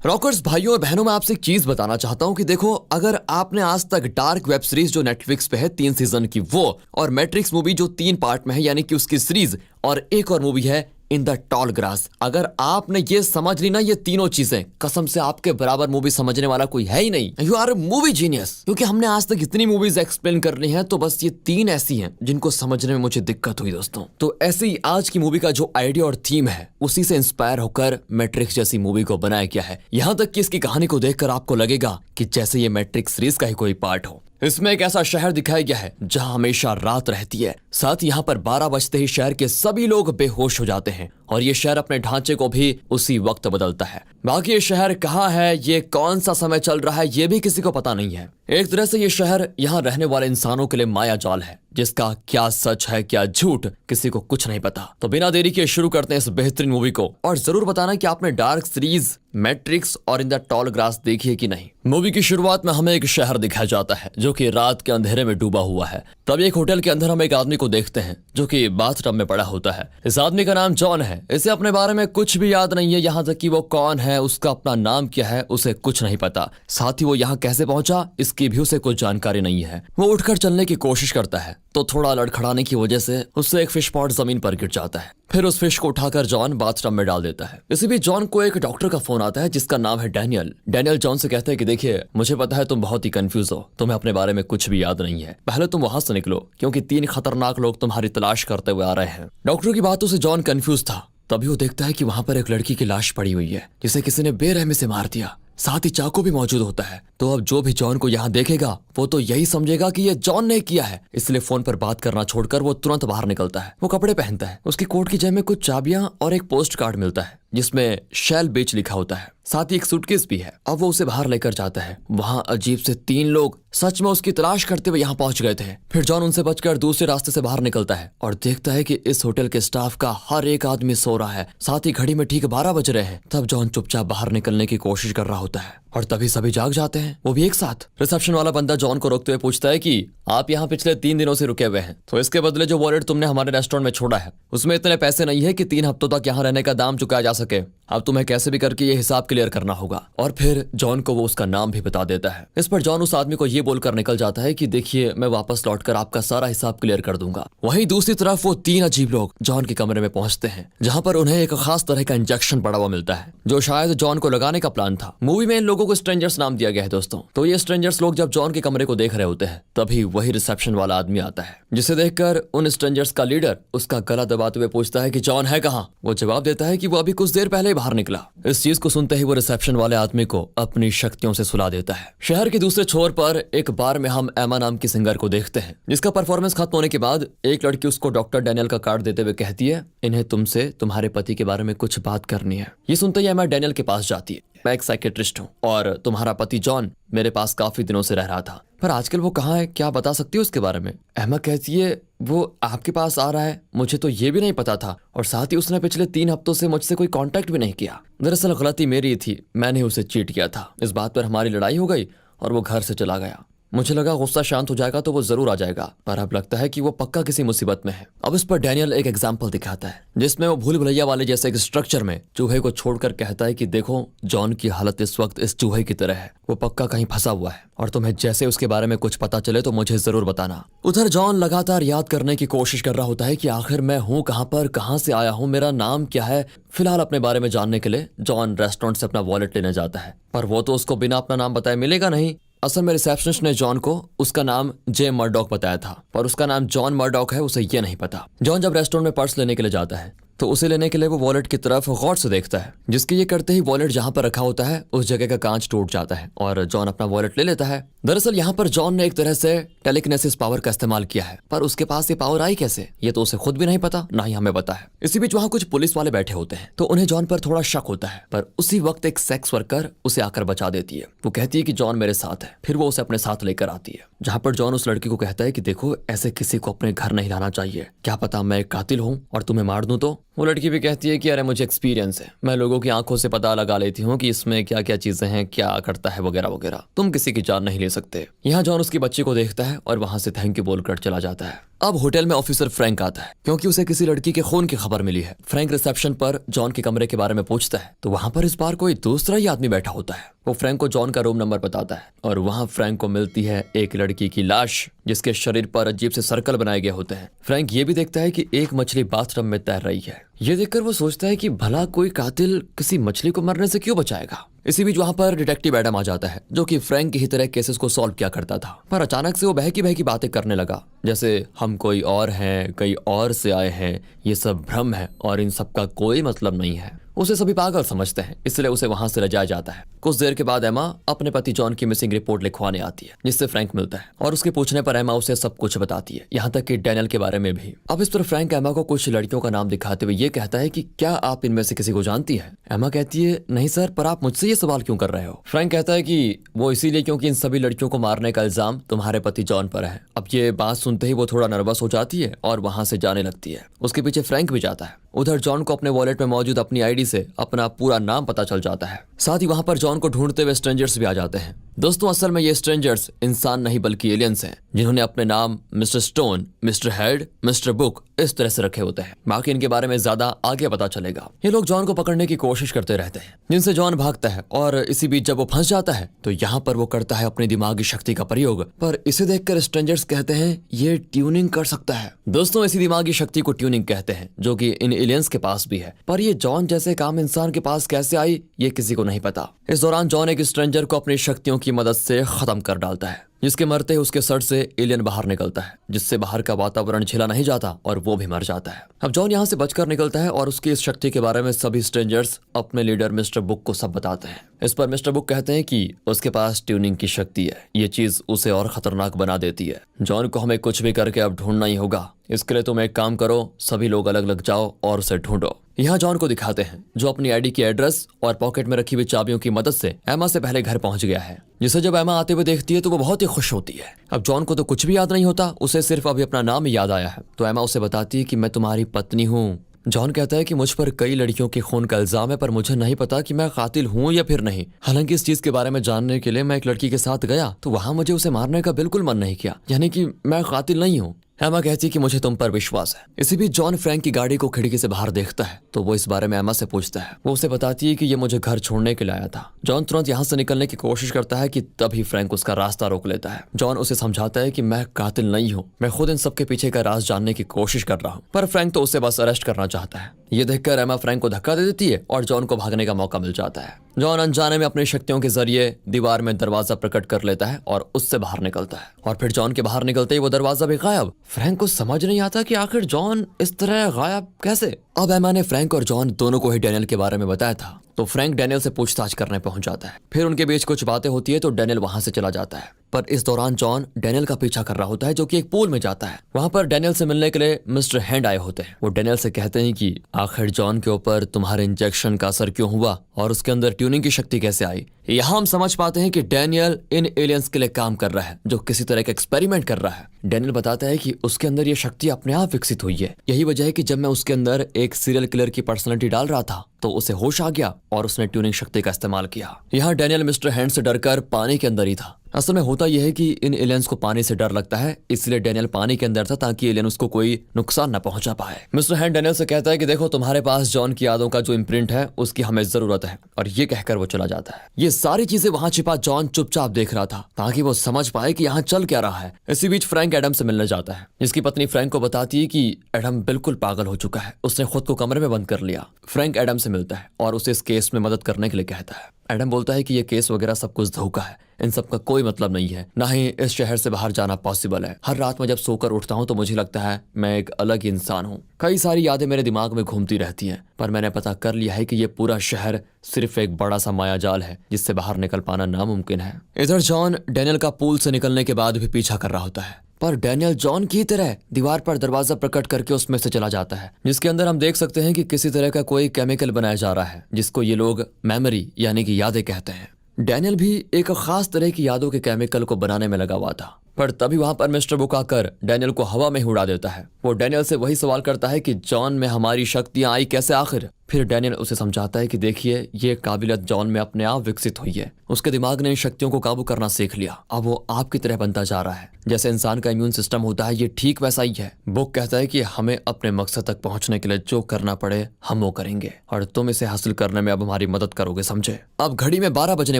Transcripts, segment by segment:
Rockers भाइयों और बहनों, मैं आपसे एक चीज बताना चाहता हूँ कि देखो, अगर आपने आज तक डार्क वेब सीरीज जो नेटफ्लिक्स पे है 3 सीजन की वो, और मैट्रिक्स मूवी जो 3 पार्ट में है यानी कि उसकी सीरीज, और एक और मूवी है इन द टॉल ग्रास, अगर आपने ये समझ ली ना ये तीनों चीजें, कसम से आपके बराबर मूवी समझने वाला कोई है ही नहीं। You R movie genius. क्योंकि हमने आज तक इतनी मूवीज एक्सप्लेन कर ली हैं, तो बस ये 3 ऐसी हैं जिनको समझने में मुझे दिक्कत हुई दोस्तों। तो ऐसे ही आज की मूवी का जो आइडिया और थीम है उसी से इंस्पायर होकर मैट्रिक्स जैसी मूवी को बनाया गया है। यहाँ तक कि इसकी कहानी को देखकर आपको लगेगा कि जैसे ये मैट्रिक्स सीरीज का ही कोई पार्ट हो। इसमें एक ऐसा शहर दिखाया गया है जहां हमेशा रात रहती है, साथ ही यहाँ पर 12 बजते ही शहर के सभी लोग बेहोश हो जाते हैं, और ये शहर अपने ढांचे को भी उसी वक्त बदलता है। बाकी ये शहर कहाँ है, ये कौन सा समय चल रहा है, ये भी किसी को पता नहीं है। एक तरह से ये शहर यहाँ रहने वाले इंसानों के लिए माया जाल है, जिसका क्या सच है क्या झूठ किसी को कुछ नहीं पता। तो बिना देरी के शुरू करते हैं इस बेहतरीन मूवी को, और जरूर बताना कि आपने डार्क सीरीज मैट्रिक्स और इन द टॉल ग्रास देखी है कि नहीं। मूवी की शुरुआत में हमें एक शहर दिखाया जाता है जो कि रात के अंधेरे में डूबा हुआ है। तभी एक होटल के अंदर हम एक आदमी को देखते हैं जो कि बाथटब में पड़ा होता है। इस आदमी का नाम जॉन है। इसे अपने बारे में कुछ भी याद नहीं है, यहाँ तक कि वो कौन है, उसका अपना नाम क्या है, उसे कुछ नहीं पता। साथ ही वो यहाँ कैसे पहुंचा इसकी भी उसे कुछ जानकारी नहीं है। वो उठकर चलने की कोशिश करता है तो थोड़ा लड़खड़ाने की वजह से उससे एक फिश पॉट जमीन पर गिर जाता है। फिर उस फिश को उठाकर जॉन बाथटब में डाल देता है। इसी बीच जॉन को एक डॉक्टर का फोन आता है जिसका नाम है डैनियल। डैनियल जॉन से कहता है कि देखिए, मुझे पता है तुम बहुत ही कंफ्यूज हो, तुम्हें अपने बारे में कुछ भी याद नहीं है, पहले तुम वहां से निकलो क्योंकि 3 खतरनाक लोग तुम्हारी तलाश करते हुए आ रहे हैं। डॉक्टर की बातों से जॉन कंफ्यूज था। तभी वो देखता है कि वहां पर एक लड़की की लाश पड़ी हुई है जिसे किसी ने बेरहमी से मार दिया, साथ ही चाकू भी मौजूद होता है। तो अब जो भी जॉन को यहाँ देखेगा वो तो यही समझेगा कि ये जॉन ने किया है, इसलिए फोन पर बात करना छोड़कर वो तुरंत बाहर निकलता है। वो कपड़े पहनता है, उसकी कोट की जेब में कुछ चाबियां और एक पोस्ट कार्ड मिलता है जिसमें शेल बीच लिखा होता है, साथ ही एक सूटकेस भी है। अब वो उसे बाहर लेकर जाता है। वहाँ अजीब से 3 लोग सच में उसकी तलाश करते हुए यहाँ पहुंच गए थे। फिर जॉन उनसे बचकर दूसरे रास्ते से बाहर निकलता है और देखता है कि इस होटल के स्टाफ का हर एक आदमी सो रहा है, साथ ही घड़ी में ठीक 12 बज रहे हैं। तब जॉन चुपचाप बाहर निकलने की कोशिश कर रहा होता है और तभी सभी जाग जाते हैं, वो भी एक साथ। रिसेप्शन वाला बंदा जॉन को रोकते हुए पूछता है कि आप यहाँ पिछले 3 दिनों से रुके हुए हैं, तो इसके बदले जो वॉलेट तुमने हमारे रेस्टोरेंट में छोड़ा है उसमें इतने पैसे नहीं है कि 3 हफ्तों तक यहाँ रहने का दाम चुकाया जा सके। अब तुम्हें कैसे भी करके ये हिसाब क्लियर करना होगा। और फिर जॉन को वो उसका नाम भी बता देता है। इस पर जॉन उस आदमी को ये बोलकर निकल जाता है कि देखिए, मैं वापस लौटकर आपका सारा हिसाब क्लियर कर दूंगा। वहीं दूसरी तरफ वो 3 अजीब लोग जॉन के कमरे में पहुंचते हैं जहां पर उन्हें एक खास तरह का इंजेक्शन पड़ा हुआ मिलता है जो शायद जॉन को लगाने का प्लान था। मूवी में इन लोगों को स्ट्रेंजर्स नाम दिया गया है दोस्तों। तो ये स्ट्रेंजर्स लोग जब जॉन के कमरे को देख रहे होते हैं तभी वही रिसेप्शन वाला आदमी आता है, जिसे देखकर उन स्ट्रेंजर्स का लीडर उसका गला दबाते हुए पूछता है कि जॉन है कहाँ। वो जवाब देता है कि वो अभी कुछ देर पहले ही बाहर निकला। इस चीज को सुनते ही वो रिसेप्शन वाले आदमी को अपनी शक्तियों से सुला देता है। शहर के दूसरे छोर पर एक बार में हम एमा नाम की सिंगर को देखते हैं जिसका परफॉर्मेंस खत्म होने के बाद एक लड़की उसको डॉक्टर डैनियल का कार्ड देते हुए कहती है, इन्हें तुमसे तुम्हारे पति के बारे में कुछ बात करनी है। ये सुनते ही एमा डैनियल के पास जाती है। मैं एक साइकेट्रिस्ट हूँ और तुम्हारा पति जॉन मेरे पास काफी दिनों से रह रहा था, पर आजकल वो कहाँ है, क्या बता सकती हो उसके बारे में। एमा कहती है, वो आपके पास आ रहा है, मुझे तो ये भी नहीं पता था, और साथ ही उसने पिछले 3 हफ्तों से मुझसे कोई कांटेक्ट भी नहीं किया। दरअसल गलती मेरी थी, मैंने उसे चीट किया था। इस बात पर हमारी लड़ाई हो गई और वो घर से चला गया। मुझे लगा गुस्सा शांत हो जाएगा तो वो जरूर आ जाएगा, पर अब लगता है कि वो पक्का किसी मुसीबत में है। अब इस पर डैनियल एक एग्जाम्पल दिखाता है जिसमें वो भूल भुलैया वाले जैसे एक स्ट्रक्चर में चूहे को छोड़कर कहता है कि देखो, जॉन की हालत इस वक्त इस चूहे की तरह है, वो पक्का कहीं फंसा हुआ है, और तुम्हें जैसे उसके बारे में कुछ पता चले तो मुझे जरूर बताना। उधर जॉन लगातार याद करने की कोशिश कर रहा होता है कि आखिर मैं हूँ कहाँ पर, कहाँ से आया हूँ, मेरा नाम क्या है। फिलहाल अपने बारे में जानने के लिए जॉन रेस्टोरेंट से अपना वॉलेट लेने जाता है, पर वो तो उसको बिना अपना नाम बताए मिलेगा नहीं। असल में रिसेप्शनिस्ट ने जॉन को उसका नाम जे मर्डॉक बताया था, पर उसका नाम जॉन मर्डॉक है उसे ये नहीं पता। जॉन जब रेस्टोरेंट में पर्स लेने के लिए जाता है तो उसे लेने के लिए वो वॉलेट की तरफ गौर से देखता है, जिसके ये करते ही वॉलेट जहां पर रखा होता है उस जगह का कांच टूट जाता है और जॉन अपना वॉलेट ले लेता है। दरअसल यहाँ पर जॉन ने एक तरह से टेलीकिनेसिस पावर का इस्तेमाल किया है, पर उसके पास ये पावर आई कैसे, ये तो उसे खुद भी नहीं पता, ना ही हमें पता है। इसी बीच वहाँ कुछ पुलिस वाले बैठे होते हैं तो उन्हें जॉन पर थोड़ा शक होता है, पर उसी वक्त एक सेक्स वर्कर उसे आकर बचा देती है। वो कहती है कि जॉन मेरे साथ है। फिर वो उसे अपने साथ लेकर आती है, जहाँ पर जॉन उस लड़की को कहता है कि देखो, ऐसे किसी को अपने घर नहीं लाना चाहिए, क्या पता मैं एक कातिल हूँ और तुम्हें मार दूं तो। वो लड़की भी कहती है कि अरे मुझे एक्सपीरियंस है, मैं लोगों की आंखों से पता लगा लेती हूँ कि इसमें क्या क्या चीजें हैं, क्या करता है वगैरह वगैरह, तुम किसी की जान नहीं ले सकते। यहाँ जॉन उसकी बच्ची को देखता है और वहां से थैंक यू बोलकर चला जाता है। अब होटल में ऑफिसर फ्रैंक आता है क्योंकि उसे किसी लड़की के खून की खबर मिली है। फ्रैंक रिसेप्शन पर जॉन के कमरे के बारे में पूछता है तो वहां पर इस बार कोई दूसरा ही आदमी बैठा होता है। वो फ्रैंक को जॉन का रूम नंबर बताता है और वहां फ्रैंक को मिलती है एक लड़की की लाश जिसके शरीर पर अजीब से सर्कल बनाए गए होते हैं। फ्रैंक ये भी देखता है कि एक मछली बाथटब में तैर रही है। ये देखकर वो सोचता है कि भला कोई कातिल किसी मछली को मरने से क्यों बचाएगा। इसी बीच वहां पर डिटेक्टिव एडम आ जाता है जो कि फ्रैंक की ही तरह केसेस को सॉल्व किया करता था, पर अचानक से वो बहकी बहकी बातें करने लगा, जैसे हम कोई और हैं, कई और से आए हैं, ये सब भ्रम है और इन सब का कोई मतलब नहीं है। उसे सभी पागल समझते हैं, इसलिए उसे वहां से ले जाया जाता है। कुछ देर के बाद एमा अपने पति जॉन की मिसिंग रिपोर्ट लिखवाने आती है जिससे फ्रैंक मिलता है और उसके पूछने पर एमा उसे सब कुछ बताती है, यहाँ तक कि डैनियल के बारे में भी। अब इस पर फ्रैंक एमा को कुछ लड़कियों का नाम दिखाते हुए ये कहता है कि क्या आप इनमें से किसी को जानती है। एमा कहती है नहीं सर, पर आप मुझसे ये सवाल क्यों कर रहे हो। फ्रैंक कहता है कि वो इसीलिए क्योंकि इन सभी लड़कियों को मारने का इल्जाम तुम्हारे पति जॉन पर है। अब ये बात सुनते ही वो थोड़ा नर्वस हो जाती है और वहां से जाने लगती है। उसके पीछे फ्रैंक भी जाता है। उधर जॉन को अपने वॉलेट में मौजूद अपनी आईडी से अपना पूरा नाम पता चल जाता है। साथ ही वहां पर जॉन को ढूंढते हुए स्ट्रेंजर्स भी आ जाते हैं। दोस्तों असल में ये स्ट्रेंजर्स इंसान नहीं बल्कि एलियंस हैं जिन्होंने अपने नाम mister stone, mister head, mister book इस तरह से रखे होते हैं। बाकी इनके बारे में ज्यादा आगे पता चलेगा। ये लोग जॉन को पकड़ने की कोशिश करते रहते हैं जिनसे जॉन भागता है और इसी बीच जब वो फंस जाता है तो यहाँ पर वो करता है अपनी दिमागी शक्ति का प्रयोग। पर इसे देखकर स्ट्रेंजर्स कहते हैं ये ट्यूनिंग कर सकता है। दोस्तों इसी दिमागी शक्ति को ट्यूनिंग कहते हैं जो कि इन एलियंस के पास भी है, पर ये जॉन जैसे काम इंसान के पास कैसे आई ये किसी को नहीं पता। इस दौरान जॉन एक स्ट्रेंजर को अपनी शक्तियों की मदद से खत्म कर डालता है जिसके मरते ही उसके सर से एलियन बाहर निकलता है जिससे बाहर का वातावरण झेला नहीं जाता और वो भी मर जाता है। अब जॉन यहाँ से बचकर निकलता है और उसकी इस शक्ति के बारे में सभी स्ट्रेंजर्स अपने लीडर मिस्टर बुक को सब बताते हैं। इस पर मिस्टर बुक कहते हैं कि उसके पास ट्यूनिंग की शक्ति है, ये चीज उसे और खतरनाक बना देती है। जॉन को हमें कुछ भी करके अब ढूंढना ही होगा, इसके लिए तुम एक काम करो, सभी लोग अलग अलग जाओ और उसे ढूंढो। यहाँ जॉन को दिखाते हैं जो अपनी आईडी की एड्रेस और पॉकेट में रखी हुई चाबियों की मदद से एमा से पहले घर पहुंच गया है, जिसे जब एमा आते हुए देखती है तो वो बहुत ही खुश होती है। अब जॉन को तो कुछ भी याद नहीं होता, उसे सिर्फ अभी अपना नाम ही याद आया है। तो एमा उसे बताती है कि मैं तुम्हारी पत्नी हूँ। जॉन कहता है कि मुझ पर कई लड़कियों के खून का इल्जाम है, पर मुझे नहीं पता कि मैं कातिल हूँ या फिर नहीं। हालांकि इस चीज के बारे में जानने के लिए मैं एक लड़की के साथ गया तो वहां मुझे उसे मारने का बिल्कुल मन नहीं किया, यानी कि मैं कातिल नहीं हूँ। एमा कहती है कि मुझे तुम पर विश्वास है। इसी बीच जॉन फ्रैंक की गाड़ी को खिड़की से बाहर देखता है तो वो इस बारे में एमा से पूछता है। वो उसे बताती है कि ये मुझे घर छोड़ने के लिए आया था। जॉन तुरंत यहाँ से निकलने की कोशिश करता है कि तभी फ्रैंक उसका रास्ता रोक लेता है। जॉन उसे समझाता है कि मैं कातिल नहीं हूँ, मैं खुद इन सबके पीछे का राज जानने की कोशिश कर रहा हूँ। पर फ्रैंक तो उसे बस अरेस्ट करना चाहता है। ये देखकर एमा फ्रैंक को धक्का दे देती है और जॉन को भागने का मौका मिल जाता है। जॉन अनजाने में अपनी शक्तियों के जरिए दीवार में दरवाजा प्रकट कर लेता है और उससे बाहर निकलता है और फिर जॉन के बाहर निकलते ही वो दरवाजा भी गायब। फ्रैंक को समझ नहीं आता कि आखिर जॉन इस तरह गायब कैसे। अब एमा ने फ्रैंक और जॉन दोनों को ही डैनियल के बारे में बताया था तो फ्रैंक डैनियल से पूछताछ करने पहुंच जाता है। फिर उनके बीच कुछ बातें होती है तो डैनियल वहां से चला जाता है, पर इस दौरान जॉन डैनियल का पीछा कर रहा होता है जो कि एक पूल में जाता है। वहां पर डैनियल से मिलने के लिए मिस्टर हैंड आए होते हैं। वो डैनियल से कहते हैं कि आखिर जॉन के ऊपर तुम्हारे इंजेक्शन का असर क्यों हुआ और उसके अंदर ट्यूनिंग की शक्ति कैसे आई। यहाँ हम समझ पाते हैं कि डैनियल इन एलियंस के लिए काम कर रहा है जो किसी तरह का एक्सपेरिमेंट कर रहा है। डैनियल बताता है कि उसके अंदर ये शक्ति अपने आप विकसित हुई है। यही वजह है कि जब मैं उसके अंदर एक सीरियल किलर की पर्सनैलिटी डाल रहा था तो उसे होश आ गया और उसने ट्यूनिंग शक्ति का इस्तेमाल किया। यहाँ डैनियल मिस्टर हैंड से डरकर पानी के अंदर ही था। असल में होता यह है कि इन एलियंस को पानी से डर लगता है, इसलिए डैनियल पानी के अंदर था ताकि एलियन उसको कोई नुकसान न पहुंचा पाए। मिस्टर हैंड डैनियल से कहता है कि देखो तुम्हारे पास जॉन की यादों का जो इम्प्रिंट है उसकी हमें जरूरत है, और ये कहकर वो चला जाता है। ये सारी चीजें वहां छिपा जॉन चुपचाप देख रहा था ताकि वो समझ पाए कि यहाँ चल क्या रहा है। इसी बीच फ्रैंक एडम से मिलने जाता है जिसकी पत्नी फ्रैंक को बताती है कि एडम बिल्कुल पागल हो चुका है, उसने खुद को कमरे में बंद कर लिया। फ्रैंक एडम से मिलता है और उसे इस केस में मदद करने के लिए कहता है। एडम बोलता है कि ये केस वगैरह सब कुछ धोखा है, इन सब का कोई मतलब नहीं है, ना ही इस शहर से बाहर जाना पॉसिबल है। हर रात में जब सोकर उठता हूँ तो मुझे लगता है मैं एक अलग इंसान हूँ। कई सारी यादें मेरे दिमाग में घूमती रहती हैं, पर मैंने पता कर लिया है कि ये पूरा शहर सिर्फ एक बड़ा सा मायाजाल है जिससे बाहर निकल पाना नामुमकिन है। इधर जॉन डैनियल का पूल से निकलने के बाद भी पीछा कर रहा होता है, पर डैनियल जॉन की तरह दीवार पर दरवाजा प्रकट करके उसमें से चला जाता है, जिसके अंदर हम देख सकते हैं कि किसी तरह का कोई केमिकल बनाया जा रहा है जिसको ये लोग मेमोरी यानी कि यादें कहते हैं। डैनियल भी एक खास तरह की यादों के केमिकल को बनाने में लगा हुआ था, पर तभी वहां पर मिस्टर बुक आकर डैनियल को हवा में ही उड़ा देता है। वो डैनियल से वही सवाल करता है कि जॉन में हमारी शक्तियां आई कैसे आखिर। फिर डैनियल उसे समझाता है कि देखिए, ये काबिलियत जॉन में अपने आप विकसित हुई है। उसके दिमाग ने इन शक्तियों को काबू करना सीख लिया। अब वो आपकी तरह बनता जा रहा है। जैसे इंसान का इम्यून सिस्टम होता है, ये ठीक वैसा ही है। बुक कहता है कि हमें अपने मकसद तक पहुंचने के लिए जो करना पड़े हम वो करेंगे, और तुम इसे हासिल करने में अब हमारी मदद करोगे, समझे। अब घड़ी में 12 बजने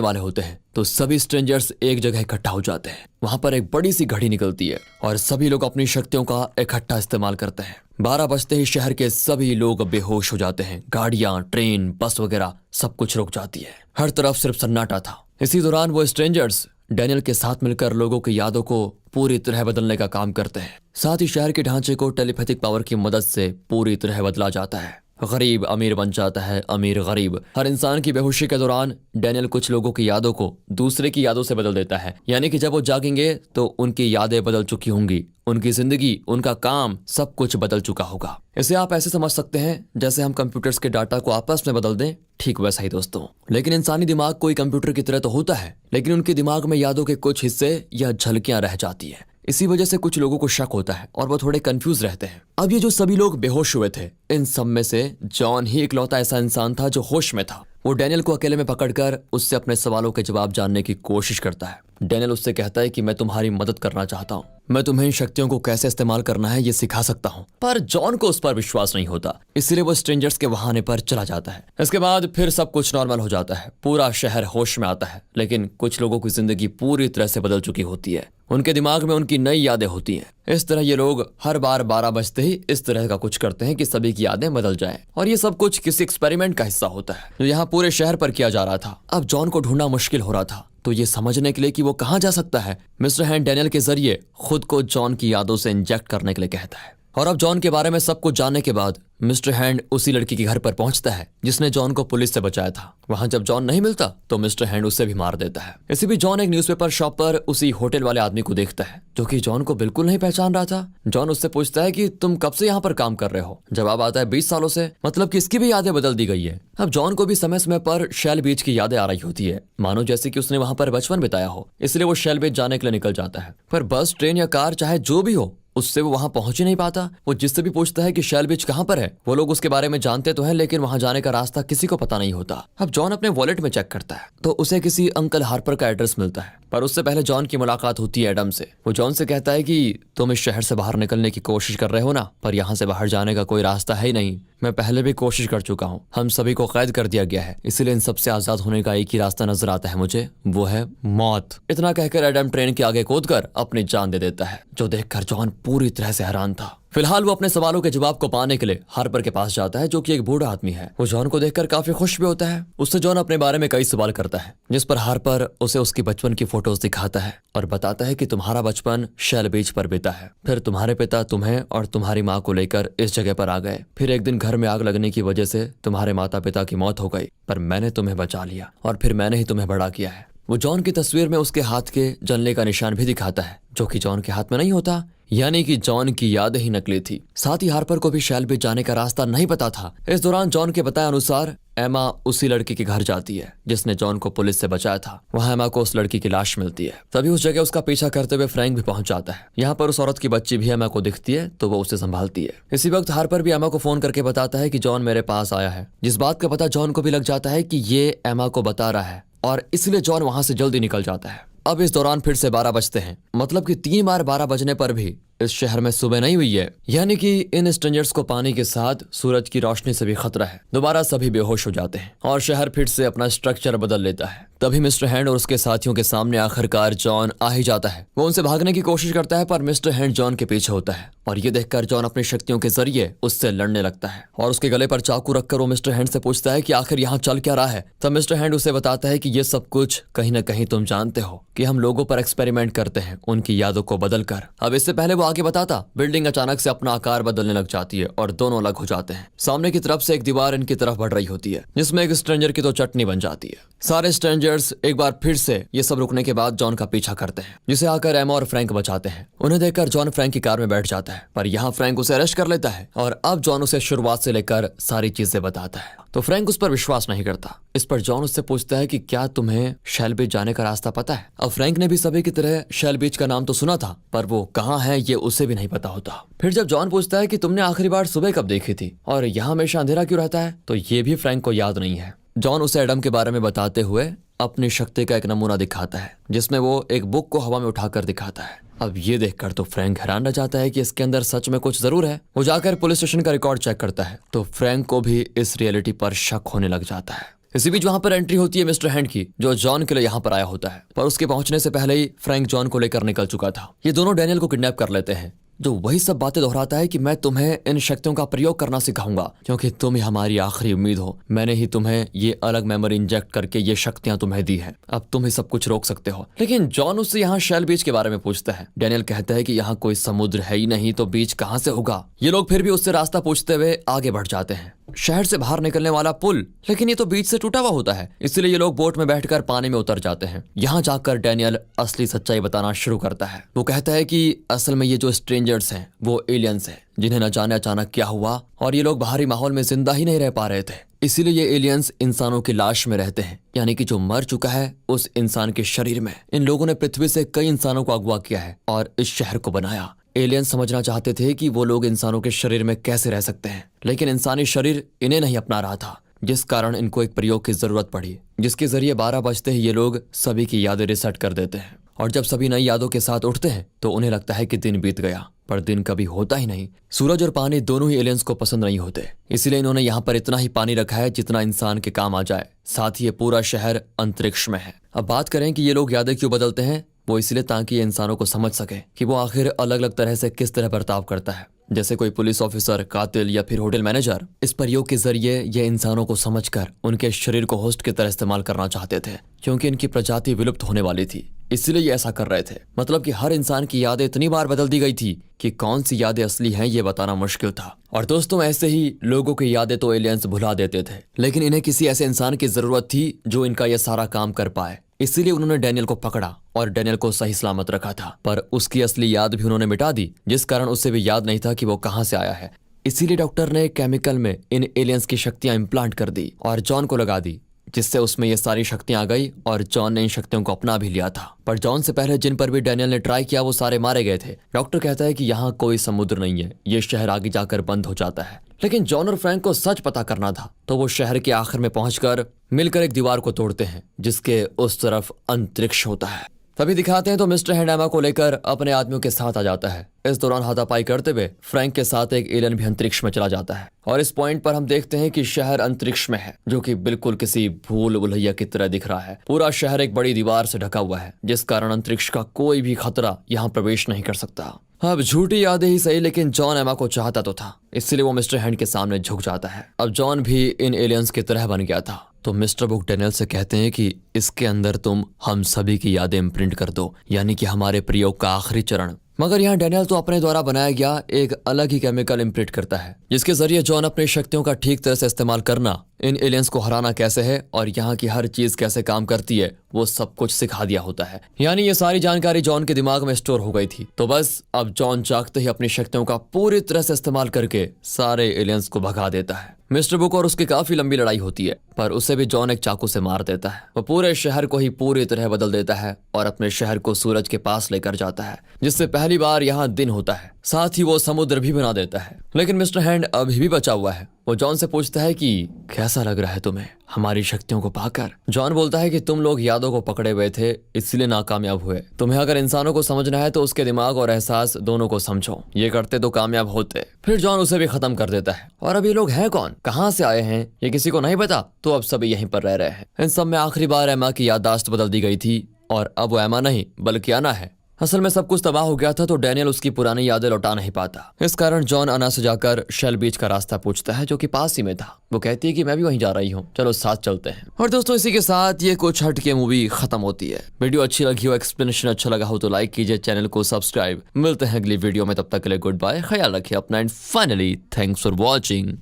वाले होते हैं तो सभी स्ट्रेंजर्स एक जगह इकट्ठा हो जाते हैं। वहां पर एक बड़ी सी घड़ी निकलती है और सभी लोग अपनी शक्तियों का इकट्ठा इस्तेमाल करते हैं। 12 बजते ही शहर के सभी लोग बेहोश हो जाते हैं। गाड़ियां, ट्रेन, बस वगैरह सब कुछ रुक जाती है। हर तरफ सिर्फ सन्नाटा था। इसी दौरान वो स्ट्रेंजर्स डैनियल के साथ मिलकर लोगों की यादों को पूरी तरह बदलने का काम करते हैं। साथ ही शहर के ढांचे को टेलीपैथिक पावर की मदद से पूरी तरह बदला जाता है। गरीब अमीर बन जाता है, अमीर गरीब। हर इंसान की बेहोशी के दौरान डैनियल कुछ लोगों की यादों को दूसरे की यादों से बदल देता है। यानी कि जब वो जागेंगे तो उनकी यादें बदल चुकी होंगी, उनकी जिंदगी, उनका काम, सब कुछ बदल चुका होगा। इसे आप ऐसे समझ सकते हैं जैसे हम कंप्यूटर्स के डाटा को आपस में बदल दें, ठीक वैसा ही दोस्तों। लेकिन इंसानी दिमाग कोई कंप्यूटर की तरह तो होता है, लेकिन उनके दिमाग में यादों के कुछ हिस्से या झलकियां रह जाती है। इसी वजह से कुछ लोगों को शक होता है और वो थोड़े कंफ्यूज रहते हैं। अब ये जो सभी लोग बेहोश हुए थे, इन सब में से जॉन ही इकलौता ऐसा इंसान था जो होश में था। वो डैनियल को अकेले में पकड़कर उससे अपने सवालों के जवाब जानने की कोशिश करता है। डैनियल उससे कहता है कि मैं तुम्हारी मदद करना चाहता हूँ, मैं तुम्हें इन शक्तियों को कैसे इस्तेमाल करना है ये सिखा सकता हूँ। पर जॉन को उस पर विश्वास नहीं होता, इसलिए वो स्ट्रेंजर्स के बहाने पर चला जाता है। इसके बाद फिर सब कुछ नॉर्मल हो जाता है। पूरा शहर होश में आता है, लेकिन कुछ लोगों की जिंदगी पूरी तरह से बदल चुकी होती है। उनके दिमाग में उनकी नई यादें होती हैं। इस तरह ये लोग हर बार 12 बजते ही इस तरह का कुछ करते हैं कि सभी की यादें बदल जाएं। और ये सब कुछ किसी एक्सपेरिमेंट का हिस्सा होता है जो यहाँ पूरे शहर पर किया जा रहा था। अब जॉन को ढूंढना मुश्किल हो रहा था, तो ये समझने के लिए कि वो कहाँ जा सकता है, मिस्टर हैंड डैनियल के जरिए खुद को जॉन की यादों से इंजेक्ट करने के लिए कहता है। और अब जॉन के बारे में सब कुछ जानने के बाद मिस्टर हैंड उसी लड़की के घर पर पहुंचता है जिसने जॉन को पुलिस से बचाया था। वहां जब जॉन नहीं मिलता तो मिस्टर हैंड उसे भी मार देता है। इसी बीच जॉन एक न्यूज़पेपर शॉप पर उसी होटल वाले आदमी को देखता है जो कि जॉन को बिल्कुल नहीं पहचान रहा था। जॉन उससे पूछता है कि तुम कब से यहाँ पर काम कर रहे हो। जवाब आता है 20 सालों से। मतलब कि इसकी भी यादें बदल दी गई है। अब जॉन को भी समय समय पर शेल बीच की यादें आ रही होती है, मानो जैसे कि उसने वहां पर बचपन बिताया हो। इसलिए वो शेल बीच जाने के लिए निकल जाता है, पर बस, ट्रेन या कार चाहे जो भी हो, उससे वो वहां पहुंच ही नहीं पाता। वो जिससे भी पूछता है कि शेल बीच कहां पर है, वो लोग उसके बारे में जानते तो हैं, लेकिन वहां जाने का रास्ता किसी को पता नहीं होता। अब जॉन अपने वॉलेट में चेक करता है तो उसे किसी अंकल हार्पर का एड्रेस मिलता है, पर उससे पहले जॉन की मुलाकात होती है एडम से। वो जॉन से कहता है कि तुम इस शहर से बाहर निकलने की कोशिश कर रहे हो ना, पर यहाँ से बाहर जाने का कोई रास्ता है ही नहीं। मैं पहले भी कोशिश कर चुका हूँ, हम सभी को कैद कर दिया गया है, इसलिए इन सबसे आजाद होने का एक ही रास्ता नजर आता है मुझे, वो है मौत। इतना कहकर एडम ट्रेन के आगे कूदकर अपनी जान दे देता है, जो देखकर जॉन पूरी तरह से हैरान था। फिलहाल वो अपने सवालों के जवाब को पाने के लिए हार्पर के पास जाता है, जो कि एक बूढ़ा आदमी है। वो जॉन को देखकर काफी खुश भी होता है। उससे जॉन अपने बारे में कई सवाल करता है, जिस पर हार्पर उसे उसकी बचपन की फोटोज दिखाता है और बताता है कि तुम्हारा बचपन शेल बीच पर बीता है। फिर तुम्हारे पिता तुम्हें और तुम्हारी माँ को लेकर इस जगह पर आ गए। फिर एक दिन घर में आग लगने की वजह से तुम्हारे माता पिता की मौत हो गई, पर मैंने तुम्हें बचा लिया और फिर मैंने ही तुम्हें बड़ा किया है। वो जॉन की तस्वीर में उसके हाथ के जलने का निशान भी दिखाता है, जो कि जॉन के हाथ में नहीं होता, यानी कि जॉन की यादें ही नकली थी। साथ ही हार्पर को भी शेल बीच जाने का रास्ता नहीं पता था। इस दौरान जॉन के बताए अनुसार एमा उसी लड़की के घर जाती है जिसने जॉन को पुलिस से बचाया था। वहां एमा को उस लड़की की लाश मिलती है। तभी उस जगह उसका पीछा करते हुए फ्रैंक भी पहुंच जाता है। यहाँ पर उस औरत की बच्ची भी एमा को दिखती है, तो वो उसे संभालती है। इसी वक्त हार्पर भी एमा को फोन करके बताता है कि जॉन मेरे पास आया है, जिस बात का पता जॉन को भी लग जाता है कि ये एमा को बता रहा है, और इसलिए जॉन वहां से जल्दी निकल जाता है। अब इस दौरान फिर से 12 बजते हैं, मतलब कि 3 बार 12 बजने पर भी इस शहर में सुबह नहीं हुई है, यानी कि इन स्ट्रेंजर्स को पानी के साथ सूरज की रोशनी से भी खतरा है। दोबारा सभी बेहोश हो जाते हैं और शहर फिर से अपना स्ट्रक्चर बदल लेता है। तभी मिस्टर हैंड और उसके साथियों के सामने आखिरकार जॉन आ ही जाता है। वो उनसे भागने की कोशिश करता है, पर मिस्टर हैंड जॉन के पीछे होता है और ये देखकर जॉन अपनी शक्तियों के जरिए उससे लड़ने लगता है और उसके गले पर चाकू रखकर वो मिस्टर हैंड से पूछता है कि आखिर यहाँ चल क्या रहा है। तब मिस्टर हैंड उसे बताता है कि ये सब कुछ कहीं ना कहीं तुम जानते हो कि हम लोगों पर एक्सपेरिमेंट करते हैं, उनकी यादों को बदल कर। अब इससे पहले वो आगे बताता, बिल्डिंग अचानक से अपना आकार बदलने लग जाती है और दोनों अलग हो जाते हैं। सामने की तरफ से एक दीवार इनकी तरफ बढ़ रही होती है, जिसमें एक स्ट्रेंजर की तो चटनी बन जाती है। सारे स्ट्रेंजर्स एक बार फिर से ये सब रुकने के बाद जॉन का पीछा करते हैं, जिसे आकर एमा और फ्रैंक बचाते हैं। उन्हें देखकर जॉन फ्रैंक की कार में बैठ जाता है, पर यहाँ फ्रैंक उसे अरेस्ट कर लेता है और अब जॉन उसे शुरुआत से लेकर सारी चीजें बताता है। तो फ्रैंक उस पर विश्वास नहीं करता। इस पर जॉन उससे पूछता है कि क्या तुम्हें शेल बीच जाने का रास्ता पता है। अब फ्रैंक ने भी सभी की तरह शेल बीच का नाम तो सुना था, पर वो कहाँ है ये उसे भी नहीं पता होता। फिर जब जॉन पूछता है कि तुमने आखिरी बार सुबह कब देखी थी और यहाँ हमेशा अंधेरा क्यों रहता है, तो ये भी फ्रैंक को याद नहीं है। जॉन उसे एडम के बारे में बताते हुए अपनी शक्ति का एक नमूना दिखाता है, जिसमें वो एक बुक को हवा में उठाकर दिखाता है। अब ये देखकर तो फ्रैंक हैरान रह जाता है कि इसके अंदर सच में कुछ जरूर है। वो जाकर पुलिस स्टेशन का रिकॉर्ड चेक करता है, तो फ्रैंक को भी इस रियलिटी पर शक होने लग जाता है। इसी बीच वहां पर एंट्री होती है मिस्टर हैंड की, जो जॉन के लिए यहाँ पर आया होता है, पर उसके पहुंचने से पहले ही फ्रैंक जॉन को लेकर निकल चुका था। ये दोनों डैनियल को किडनैप कर लेते हैं, जो वही सब बातें दोहराता है कि मैं तुम्हें इन शक्तियों का प्रयोग करना सिखाऊंगा, क्योंकि तुम ही हमारी आखिरी उम्मीद हो। मैंने ही तुम्हें ये अलग मेमोरी इंजेक्ट करके ये शक्तियां तुम्हें दी हैं। अब तुम ही सब कुछ रोक सकते हो। लेकिन जॉन उससे यहाँ शेल बीच के बारे में पूछता है। डैनियल कहता है कि यहाँ कोई समुद्र है ही नहीं, तो बीच कहाँ से होगा। ये लोग फिर भी उससे रास्ता पूछते हुए आगे बढ़ जाते हैं। शहर से बाहर निकलने वाला पुल, लेकिन ये तो बीच से टूटा हुआ होता है, इसलिए ये लोग बोट में बैठकर पानी में उतर जाते हैं। यहाँ जाकर डैनियल असली सच्चाई बताना शुरू करता है। वो कहता है कि असल में ये जो स्ट्रेंजर्स हैं वो एलियंस हैं, जिन्हें न जाने अचानक क्या हुआ और ये लोग बाहरी माहौल में जिंदा ही नहीं रह पा रहे थे, इसीलिए ये एलियंस इंसानों की लाश में रहते हैं, यानी कि जो मर चुका है उस इंसान के शरीर में। इन लोगों ने पृथ्वी से कई इंसानों को अगवा किया है और इस शहर को बनाया। एलियंस समझना चाहते थे कि वो लोग इंसानों के शरीर में कैसे रह सकते हैं, लेकिन इंसानी शरीर इन्हें नहीं अपना रहा था, जिस कारण इनको एक प्रयोग की जरूरत पड़ी, जिसके जरिए 12 बजते ही ये लोग सभी की यादें रिसेट कर देते हैं। और जब सभी नई यादों के साथ उठते हैं तो उन्हें लगता है कि दिन बीत गया, पर दिन कभी होता ही नहीं। सूरज और पानी दोनों ही एलियंस को पसंद नहीं होते, इसीलिए इन्होंने यहाँ पर इतना ही पानी रखा है जितना इंसान के काम आ जाए। साथ ही ये पूरा शहर अंतरिक्ष में है। अब बात करें कि ये लोग यादें क्यों बदलते हैं, वो इसलिए ताकि ये इंसानों को समझ सके कि वो आखिर अलग अलग तरह से किस तरह बर्ताव करता है। जैसे कोई पुलिस ऑफिसर, कातिल या फिर होटल मैनेजर। इस प्रयोग के जरिए ये इंसानों को समझकर उनके शरीर को होस्ट की तरह इस्तेमाल करना चाहते थे, क्योंकि इनकी प्रजाति विलुप्त होने वाली थी, इसलिए ये ऐसा कर रहे थे। मतलब कि हर इंसान की यादें इतनी बार बदल दी गई थी कि कौन सी यादें असली हैं ये बताना मुश्किल था। और दोस्तों, ऐसे ही लोगों की यादें तो एलियंस भुला देते थे, लेकिन इन्हें किसी ऐसे इंसान की जरूरत थी जो इनका यह सारा काम कर पाए। इसीलिए उन्होंने डैनियल को पकड़ा और डैनियल को सही सलामत रखा था, पर उसकी असली याद भी उन्होंने मिटा दी, जिस कारण उसे भी याद नहीं था कि वो कहाँ से आया है। इसीलिए डॉक्टर ने केमिकल में इन एलियंस की शक्तियां इम्प्लांट कर दी और जॉन को लगा दी, जिससे उसमें ये सारी शक्तियां आ गई और जॉन ने इन शक्तियों को अपना भी लिया था। पर जॉन से पहले जिन पर भी डैनियल ने ट्राई किया वो सारे मारे गए थे। डॉक्टर कहता है कि यहाँ कोई समुद्र नहीं है, ये शहर आगे जाकर बंद हो जाता है। लेकिन जॉन और फ्रैंक को सच पता करना था, तो वो शहर के आखिर में पहुंचकर मिलकर एक दीवार को तोड़ते हैं, जिसके उस तरफ अंतरिक्ष होता है। तभी दिखाते हैं तो मिस्टर हैंड एमा को लेकर अपने आदमियों के साथ आ जाता है। इस दौरान हाथापाई करते हुए फ्रैंक के साथ एक एलियन भी अंतरिक्ष में चला जाता है और इस पॉइंट पर हम देखते हैं कि शहर अंतरिक्ष में है, जो कि बिल्कुल किसी भूल भुलैया की तरह दिख रहा है। पूरा शहर एक बड़ी दीवार से ढका हुआ है, जिस कारण अंतरिक्ष का कोई भी खतरा यहाँ प्रवेश नहीं कर सकता। अब झूठी यादें ही सही, लेकिन जॉन एमा को चाहता तो था, इसलिए वो मिस्टर हैंड के सामने झुक जाता है। अब जॉन भी इन एलियंस की तरह बन गया था, तो मिस्टर बुक डैनियल से कहते हैं कि इसके अंदर तुम हम सभी की यादें इम्प्रिंट कर दो, यानी कि हमारे प्रयोग का आखिरी चरण। मगर यहाँ डैनियल तो अपने द्वारा बनाया गया एक अलग ही केमिकल इम्प्रिंट करता है, जिसके जरिए जॉन अपनी शक्तियों का ठीक तरह से इस्तेमाल करना, इन एलियंस को हराना कैसे है और यहाँ की हर चीज कैसे काम करती है वो सब कुछ सिखा दिया होता है। यानी ये सारी जानकारी जॉन के दिमाग में स्टोर हो गई थी। तो बस अब जॉन जागते ही अपनी शक्तियों का पूरी तरह से इस्तेमाल करके सारे एलियंस को भगा देता है। मिस्टर बुक और उसकी काफी लंबी लड़ाई होती है, पर उसे भी जॉन एक चाकू से मार देता है। वो पूरे शहर को ही पूरी तरह बदल देता है और अपने शहर को सूरज के पास लेकर जाता है, जिससे पहली बार यहाँ दिन होता है। साथ ही वो समुद्र भी बना देता है। लेकिन मिस्टर हैंड अभी भी बचा हुआ है। वो जॉन से पूछता है कि कैसा लग रहा है तुम्हें हमारी शक्तियों को पाकर। जॉन बोलता है कि तुम लोग यादों को पकड़े हुए थे, इसलिए नाकामयाब हुए। तुम्हें अगर इंसानों को समझना है तो उसके दिमाग और एहसास दोनों को समझो, ये करते तो कामयाब होते। फिर जॉन उसे भी खत्म कर देता है। और अब ये लोग हैं कौन, कहाँ से आए हैं, ये किसी को नहीं पता, तो अब सभी यहीं पर रह रहे हैं। इन सब में आखिरी बार एमा की याददाश्त बदल दी गई थी और अब वो एमा नहीं बल्कि आना है। असल में सब कुछ तबाह हो गया था, तो डैनियल उसकी पुरानी यादें लौटा नहीं पाता। इस कारण जॉन अना से जाकर शेल बीच का रास्ता पूछता है, जो कि पास ही में था। वो कहती है कि मैं भी वहीं जा रही हूँ, चलो साथ चलते हैं। और दोस्तों, इसी के साथ ये कुछ हटके मूवी खत्म होती है। वीडियो अच्छी लगी हो, एक्सप्लेनेशन अच्छा लगा हो तो लाइक कीजिए, चैनल को सब्सक्राइब। मिलते हैं अगली वीडियो में, तब तक के लिए गुड बाय, ख्याल रखिए अपना and finally thanks for watching.